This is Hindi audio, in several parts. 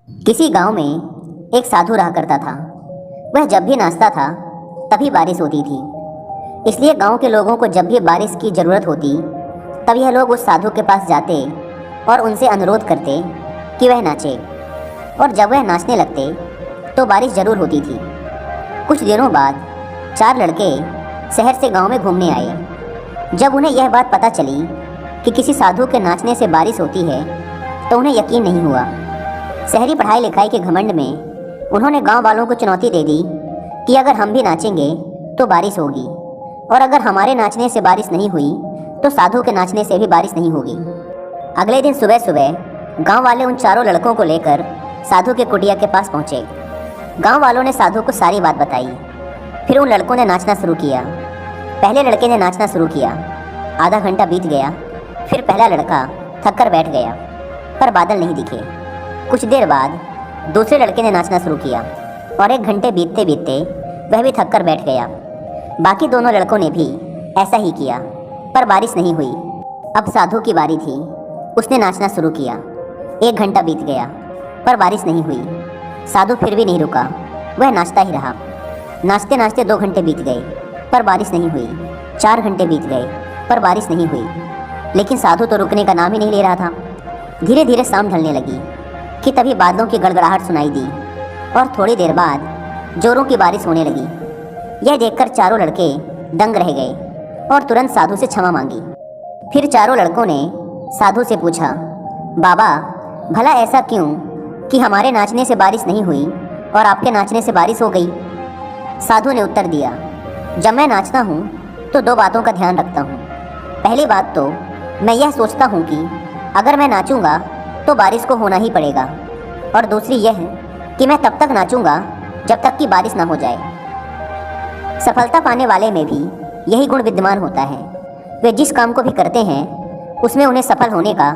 किसी गांव में एक साधु रहा करता था। वह जब भी नाचता था तभी बारिश होती थी। इसलिए गांव के लोगों को जब भी बारिश की ज़रूरत होती तब यह लोग उस साधु के पास जाते और उनसे अनुरोध करते कि वह नाचे। और जब वह नाचने लगते तो बारिश ज़रूर होती थी। कुछ दिनों बाद 4 लड़के शहर से गांव में घूमने आए। जब उन्हें यह बात पता चली कि किसी साधु के नाचने से बारिश होती है तो उन्हें यकीन नहीं हुआ। शहरी पढ़ाई लिखाई के घमंड में उन्होंने गांव वालों को चुनौती दे दी कि अगर हम भी नाचेंगे तो बारिश होगी, और अगर हमारे नाचने से बारिश नहीं हुई तो साधु के नाचने से भी बारिश नहीं होगी। अगले दिन सुबह सुबह गांव वाले उन चारों लड़कों को लेकर साधु के कुटिया के पास पहुंचे। गांव वालों ने साधु को सारी बात बताई। फिर उन लड़कों ने नाचना शुरू किया। पहले लड़के ने नाचना शुरू किया। आधा घंटा बीत गया। फिर पहला लड़का थक कर बैठ गया, पर बादल नहीं दिखे। कुछ देर बाद दूसरे लड़के ने नाचना शुरू किया और 1 घंटे बीतते बीतते वह भी थक कर बैठ गया। बाकी दोनों लड़कों ने भी ऐसा ही किया, पर बारिश नहीं हुई। अब साधु की बारी थी। उसने नाचना शुरू किया। 1 घंटा बीत गया, पर बारिश नहीं हुई। साधु फिर भी नहीं रुका, वह नाचता ही रहा। नाचते नाचते 2 घंटे बीत गए, पर बारिश नहीं हुई। 4 घंटे बीत गए, पर बारिश नहीं हुई। लेकिन साधु तो रुकने का नाम ही नहीं ले रहा था। धीरे धीरे शाम ढलने लगी कि तभी बादलों की गड़गड़ाहट सुनाई दी और थोड़ी देर बाद जोरों की बारिश होने लगी। यह देखकर चारों लड़के दंग रह गए और तुरंत साधु से क्षमा मांगी। फिर चारों लड़कों ने साधु से पूछा, बाबा, भला ऐसा क्यों कि हमारे नाचने से बारिश नहीं हुई और आपके नाचने से बारिश हो गई? साधु ने उत्तर दिया, जब मैं नाचता हूँ तो 2 बातों का ध्यान रखता हूँ। पहली बात तो मैं यह सोचता हूँ कि अगर मैं नाचूंगा तो बारिश को होना ही पड़ेगा, और दूसरी यह कि मैं तब तक नाचूंगा जब तक कि बारिश ना हो जाए। सफलता पाने वाले में भी यही गुण विद्यमान होता है। वे जिस काम को भी करते हैं उसमें उन्हें सफल होने का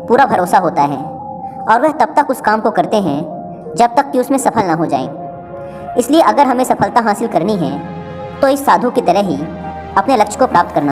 पूरा भरोसा होता है, और वह तब तक उस काम को करते हैं जब तक कि उसमें सफल ना हो जाएं। इसलिए अगर हमें सफलता हासिल करनी है तो इस साधु की तरह ही अपने लक्ष्य को प्राप्त करना